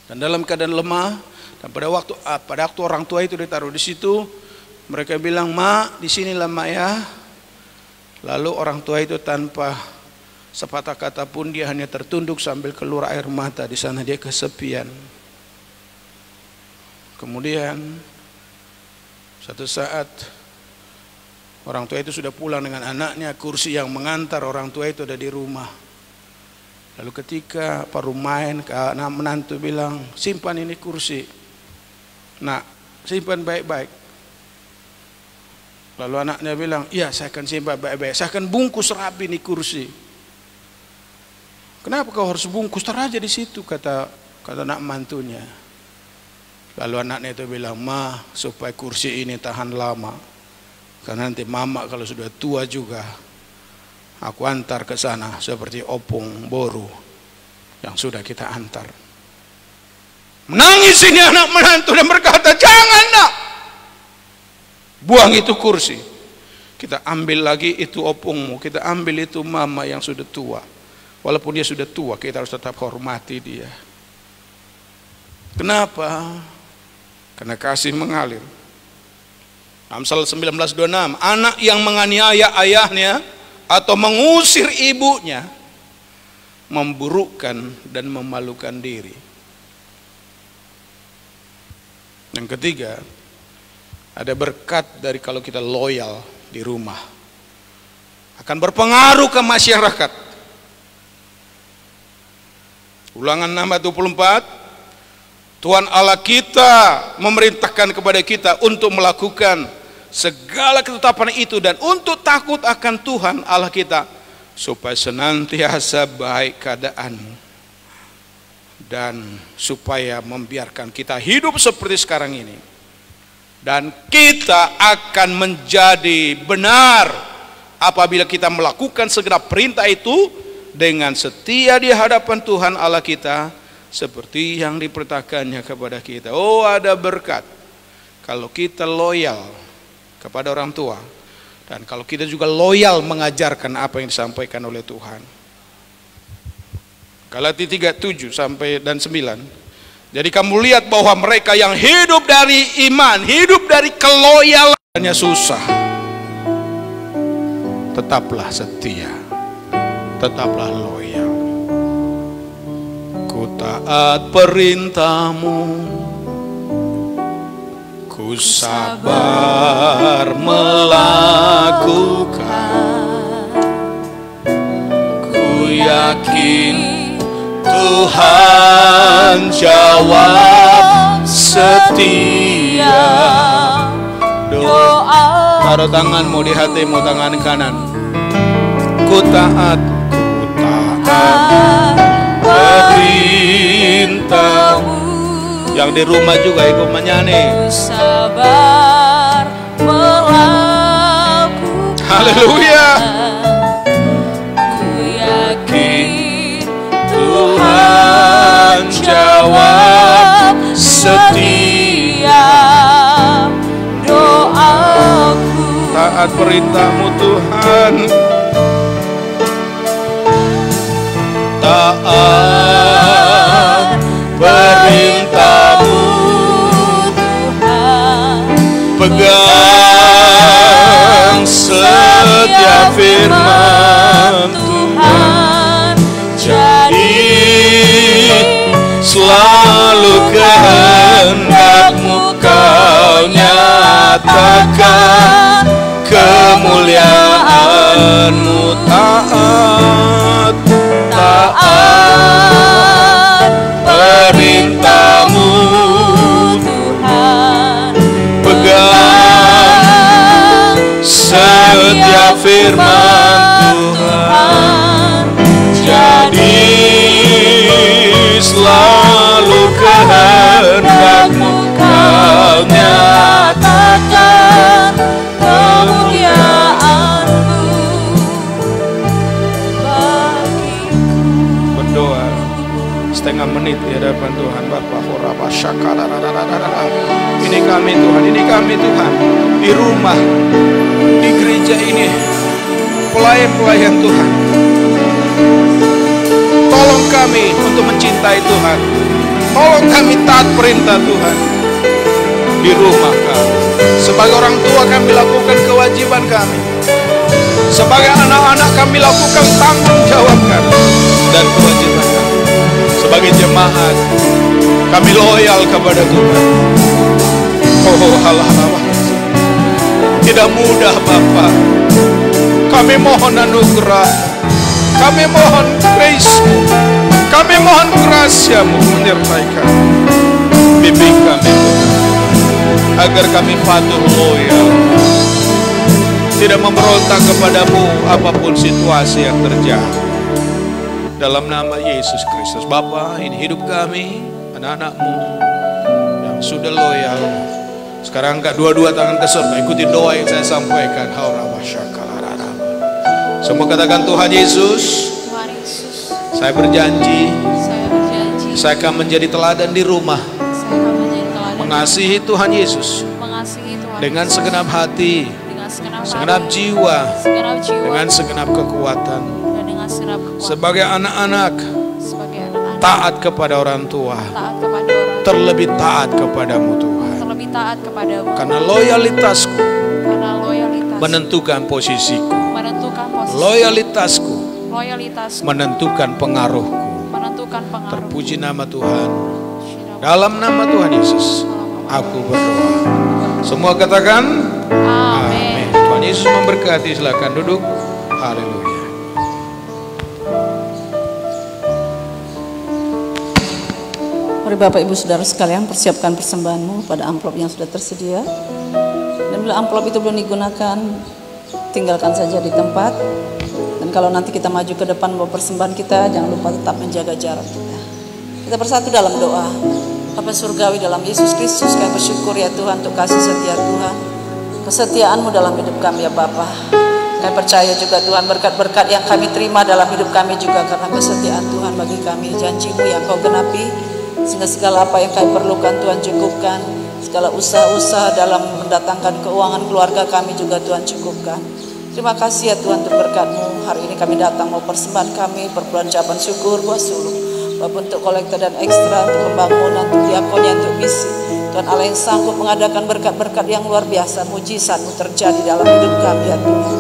Dan dalam keadaan lemah, dan pada waktu orang tua itu ditaruh di situ, mereka bilang, "Ma, di sinilah Mak ya." Lalu orang tua itu tanpa sepatah kata pun dia hanya tertunduk sambil keluar air mata. Di sana dia kesepian. Kemudian satu saat orang tua itu sudah pulang dengan anaknya, kursi yang mengantar orang tua itu ada di rumah. Lalu ketika parumain ke anak menantu bilang, "Simpan ini kursi. Nak, simpan baik-baik." Lalu anaknya bilang, "Iya, saya akan simpan baik-baik. Saya akan bungkus rapi ini kursi." "Kenapa kau harus bungkus? Taruh aja di situ," kata anak mantunya. Lalu anaknya itu bilang, "Ma, supaya kursi ini tahan lama. Karena nanti mama kalau sudah tua juga, aku antar ke sana seperti opung boru yang sudah kita antar." Menangis ini anak menantu dan berkata, "Jangan nak, buang itu kursi. Kita ambil lagi itu opungmu, kita ambil itu mama yang sudah tua. Walaupun dia sudah tua, kita harus tetap hormati dia." Kenapa? Karena kasih mengalir. Amsal 19:26, anak yang menganiaya ayahnya atau mengusir ibunya memburukkan dan memalukan diri. Yang ketiga, ada berkat dari kalau kita loyal di rumah. Akan berpengaruh ke masyarakat. Ulangan 6:24, Tuhan Allah kita memerintahkan kepada kita untuk melakukan segala ketetapan itu dan untuk takut akan Tuhan Allah kita supaya senantiasa baik keadaanmu. dan supaya membiarkan kita hidup seperti sekarang ini. Dan kita akan menjadi benar apabila kita melakukan segenap perintah itu dengan setia di hadapan Tuhan Allah kita seperti yang diperintahkannya kepada kita. Oh, ada berkat kalau kita loyal kepada orang tua, dan kalau kita juga loyal mengajarkan apa yang disampaikan oleh Tuhan. Galatia 3:7 sampai dan 9. Jadi kamu lihat bahwa mereka yang hidup dari iman, hidup dari keloyalannya susah. Tetaplah setia, tetaplah loyal. Ku taat perintahmu, ku sabar melakukan, ku yakin Tuhan jawab setiap doa. Taruh tanganmu di hatimu, tangan kanan. Ku taat perintahmu. Yang di rumah juga ikut menyanyi. Sabar melakukan. Haleluya. Ku yakin Tuhan jawab setiap doaku. Taat perintahmu Tuhan. Taat perintahmu Tuhan. Pegang setiap firman Tuhan. Jadi selalu kehendakmu kau nyatakan, kemuliaanmu taat, taat perintahmu Tuhan. pegang setiap firman Tuhan. Jadi selalu kehendakmu kau nyatakan, kemuliaanmu bagiku. Berdoa setengah menit di hadapan Tuhan. Bapa horaba syakara. Ini kami Tuhan, ini kami Tuhan, di rumah, di gereja ini, pelayan-pelayan Tuhan. Tolong kami untuk mencintai Tuhan. Tolong kami taat perintah Tuhan di rumah kami. Sebagai orang tua kami lakukan kewajiban kami. Sebagai anak-anak kami lakukan tanggung jawab kami dan kewajiban kami. Sebagai jemaat kami loyal kepada Tuhan. Oh Allah, tidak mudah Bapa. Kami mohon anugerah, kami mohon grace-Mu, kami mohon gracia-Mu menyertai kami. Bimbing kami Tuhan, agar kami patuh loyal, tidak memberontak kepadamu apapun situasi yang terjadi. Dalam nama Yesus Kristus. Bapa, ini hidup kami, anak-anak-Mu yang sudah loyal. Sekarang angkat dua-dua tangan ke surga, ikuti doa yang saya sampaikan. Semua katakan, Tuhan Yesus, Tuhan Yesus, saya berjanji, saya saya akan menjadi teladan di rumah, saya akan menjadi teladan mengasihi Tuhan Yesus mengasihi Tuhan dengan Yesus, segenap hati, dengan segenap segenap hati, jiwa, segenap jiwa, dengan segenap kekuatan. dan dengan segenap kekuatan. Sebagai anak-anak, Sebagai anak-anak taat kepada orang tua, taat kepada orang, terlebih taat kepadamu Tuhan. terlebih taat kepadamu. Karena loyalitasku Karena loyalitas menentukan posisiku, menentukan posisi, loyalitasku loyalitas menentukan pengaruhku. menentukan pengaruh. Terpuji nama Tuhan. Dalam nama Tuhan Yesus aku berdoa. Semua katakan Amin. Tuhan Yesus memberkati. Silakan duduk. Haleluya. Mari Bapak Ibu Saudara sekalian persiapkan persembahanmu pada amplop yang sudah tersedia. Dan bila amplop itu belum digunakan, tinggalkan saja di tempat. Dan kalau nanti kita maju ke depan bawa persembahan kita, jangan lupa tetap menjaga jarak kita. Kita bersatu dalam doa. Bapa surgawi dalam Yesus Kristus, kami bersyukur ya Tuhan untuk kasih setia Tuhan, kesetiaan-Mu dalam hidup kami ya Bapa. Kami percaya juga Tuhan berkat-berkat yang kami terima dalam hidup kami juga karena kesetiaan Tuhan bagi kami. Janji-Mu yang Kau genapi, sehingga segala apa yang kami perlukan Tuhan cukupkan. Segala usaha-usaha dalam mendatangkan keuangan keluarga kami juga Tuhan cukupkan. Terima kasih ya Tuhan untuk berkat-Mu. Hari ini kami datang mau persembahan kami, perbelanjaan syukur buat seluruh Bapak untuk kolektor dan ekstra, untuk pembangunan, untuk diakonia, untuk misi. Tuhan Allah yang sanggup mengadakan berkat-berkat yang luar biasa, mujizat-Mu terjadi dalam hidup kami ya Tuhan.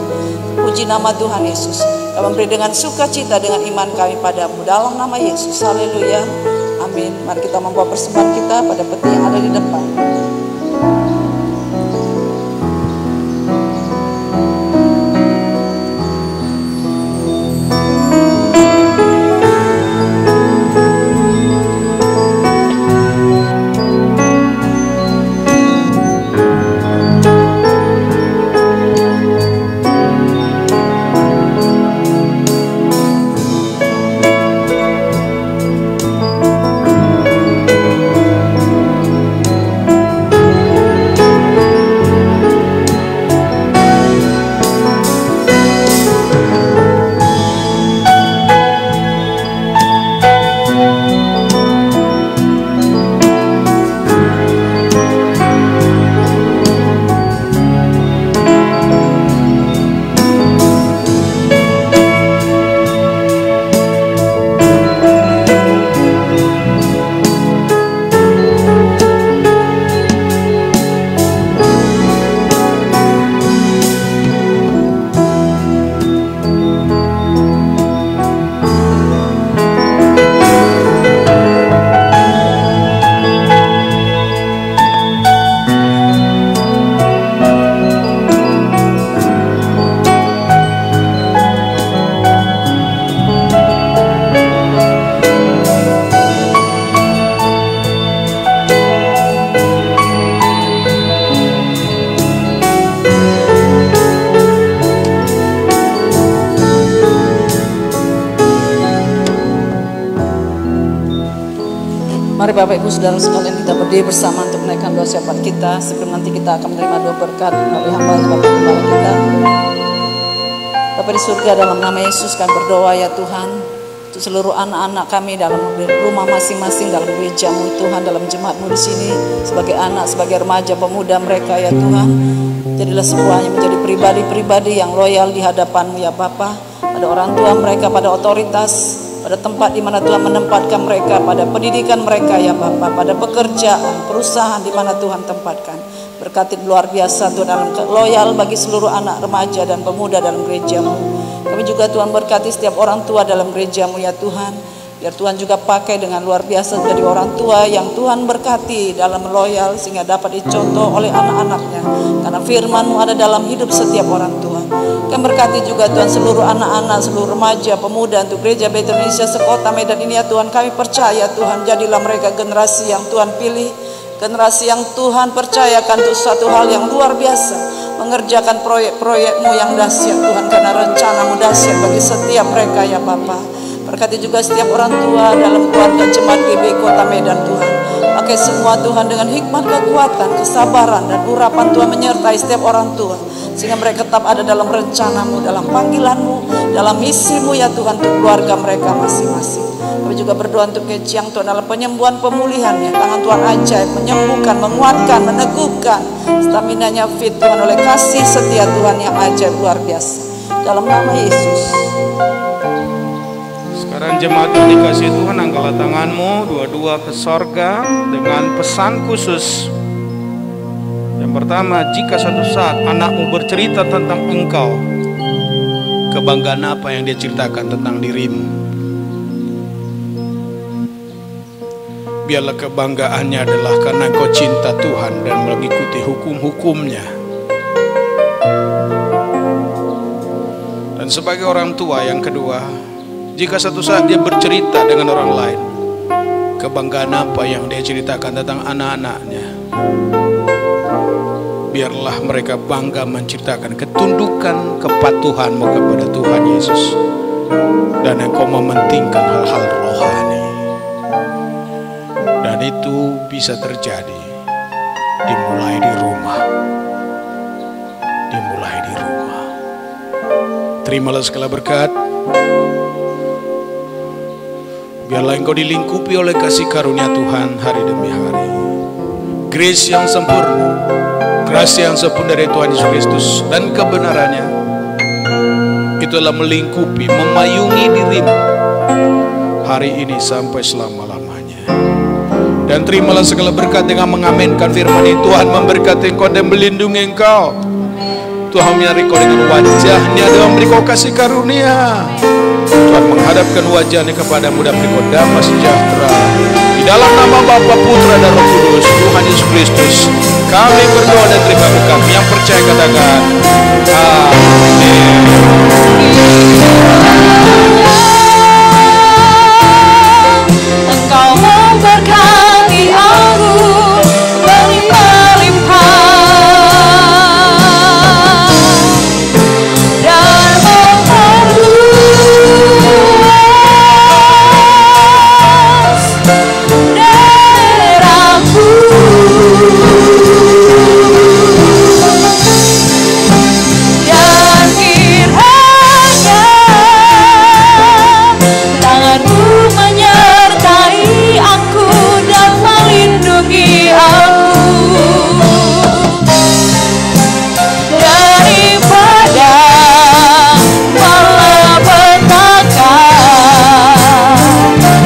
Puji nama Tuhan Yesus. Kami memberi dengan sukacita dengan iman kami padamu dalam nama Yesus. Haleluya. Amin. Mari kita membawa persembahan kita pada peti yang ada di depan. Mari Bapak Ibu Saudara sekalian kita berdiri bersama untuk menaikkan doa syafaat kita sebelum nanti kita akan menerima doa berkat dari hamba Bapak Gembala kita. Bapak di surga, dalam nama Yesus kami berdoa ya Tuhan untuk seluruh anak-anak kami dalam rumah masing-masing, dalam gereja-Mu Tuhan, dalam jemaat-Mu di sini, sebagai anak, sebagai remaja, pemuda mereka ya Tuhan. Jadilah semuanya menjadi pribadi-pribadi yang loyal di hadapan-Mu ya Bapa, pada orang tua mereka, pada otoritas, pada tempat di mana Tuhan menempatkan mereka, pada pendidikan mereka ya Bapa, pada pekerjaan, perusahaan di mana Tuhan tempatkan. Berkati luar biasa Tuhan dalam loyal bagi seluruh anak remaja dan pemuda dalam gereja-Mu. Kami juga Tuhan berkati setiap orang tua dalam gereja-Mu ya Tuhan. Biar Tuhan juga pakai dengan luar biasa jadi orang tua yang Tuhan berkati dalam loyal sehingga dapat dicontoh oleh anak-anaknya. Karena firman-Mu ada dalam hidup setiap orang tua. Kami berkati juga Tuhan seluruh anak-anak, seluruh remaja, pemuda untuk gereja Bait Indonesia sekota Medan ini ya Tuhan. Kami percaya Tuhan, jadilah mereka generasi yang Tuhan pilih, generasi yang Tuhan percayakan untuk suatu hal yang luar biasa, mengerjakan proyek-proyek-Mu yang dahsyat Tuhan, karena rencana-Mu dahsyat bagi setiap mereka ya Bapa. Berkati juga setiap orang tua dalam keluarga jemaat GBI Kota Medan Tuhan. Pakai semua Tuhan dengan hikmat, kekuatan, kesabaran dan urapan Tuhan menyertai setiap orang tua, sehingga mereka tetap ada dalam rencana-Mu, dalam panggilan-Mu, dalam misi-Mu ya Tuhan untuk keluarga mereka masing-masing. Kami juga berdoa untuk Keciang Tuhan dalam penyembuhan pemulihannya. Tangan Tuhan ajaib, menyembuhkan, menguatkan, meneguhkan, stamina-nya fit Tuhan oleh kasih setia Tuhan yang ajaib luar biasa. Dalam nama Yesus. Sekarang jemaat yang dikasihi Tuhan, angkatlah tanganmu dua-dua ke sorga dengan pesan khusus. Yang pertama, jika suatu saat anakmu bercerita tentang engkau, kebanggaan apa yang dia ceritakan tentang dirimu? Biarlah kebanggaannya adalah karena engkau cinta Tuhan dan mengikuti hukum-hukumnya. Dan sebagai orang tua yang kedua, jika satu saat dia bercerita dengan orang lain, kebanggaan apa yang dia ceritakan tentang anak-anaknya? Biarlah mereka bangga menceritakan ketundukan kepatuhanmu kepada Tuhan Yesus, dan engkau mementingkan hal-hal rohani. Dan itu bisa terjadi dimulai di rumah. Dimulai di rumah. Terimalah segala berkat. Biarlah engkau dilingkupi oleh kasih karunia Tuhan hari demi hari. Grace yang sempurna, grace yang sempurna dari Tuhan Yesus Kristus dan kebenarannya, itulah melingkupi, memayungi dirimu hari ini sampai selama-lamanya. Dan terimalah segala berkat dengan mengamenkan firman ini. Tuhan memberkati engkau dan melindungi engkau. Tuhan menyertai engkau dengan wajahnya dan memberi kau kasih karunia. Tuhan menghadapkan wajahnya kepadamu dan beri kau damai sejahtera. Di dalam nama Bapa, Putra dan Roh Kudus, Tuhan Yesus Kristus, kami berdoa dan terima berkat. Yang percaya katakan amin. Engkau memberkati aku berlimpah-limpah dan memperluas daerahku. Dan kiranya tanganmu menyertai aku dan melindungi aku daripada malapetaka,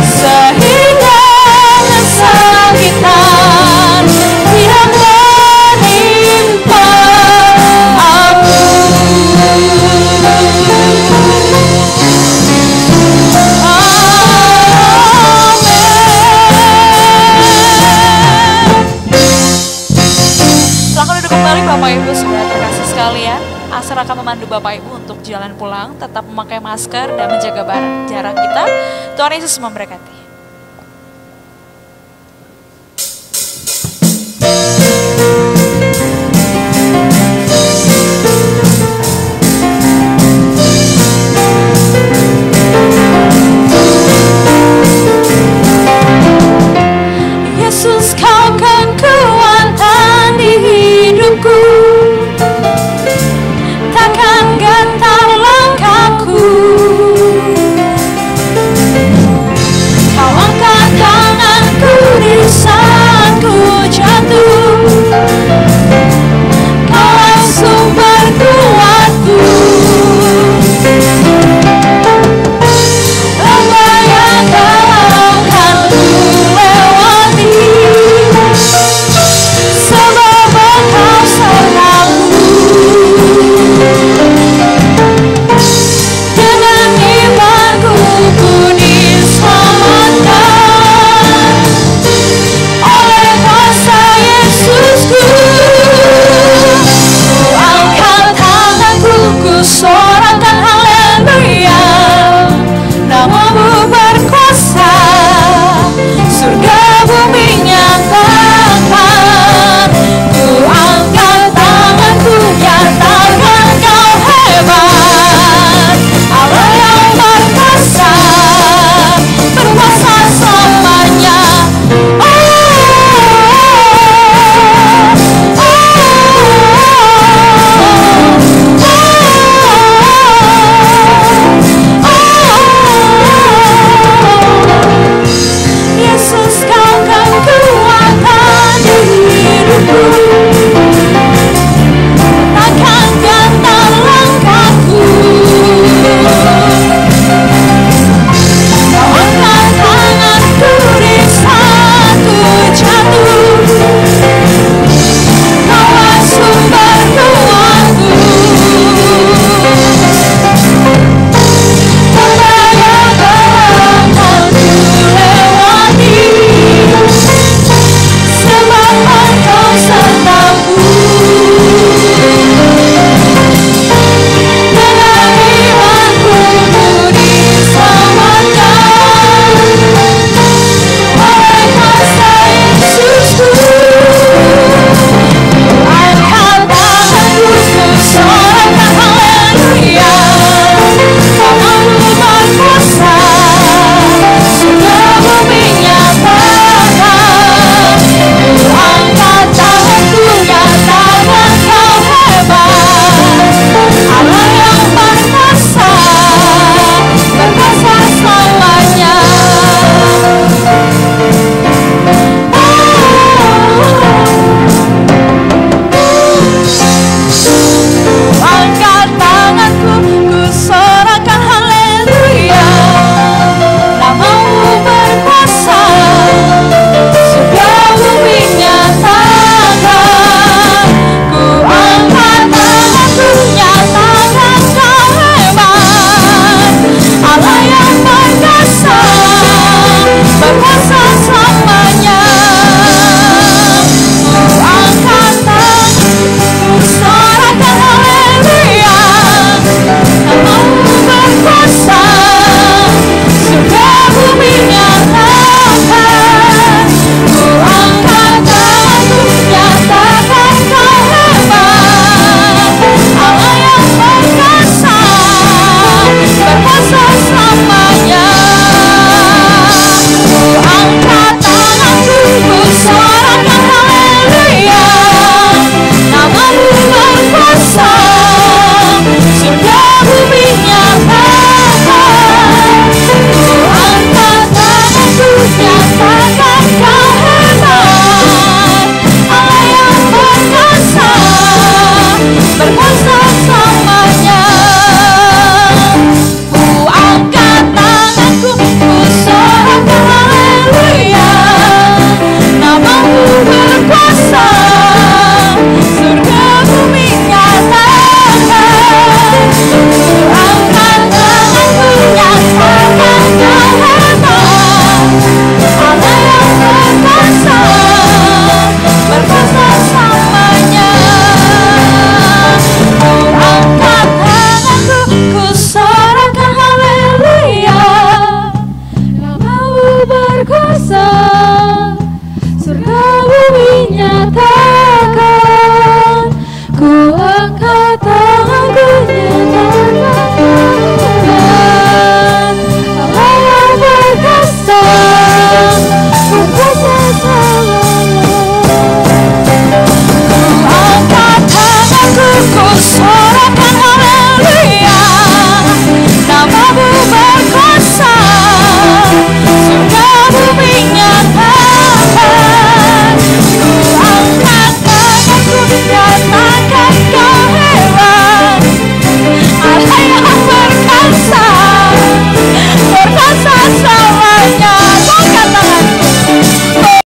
sehingga kesakitan tidak menimpa aku. Silakan duduk kembali Bapak Ibu saudara terkasih sekalian. Asar akan memandu Bapak Ibu untuk jalan pulang, tetap memakai masker dan menjaga jarak kita. Tuhan Yesus memberkati.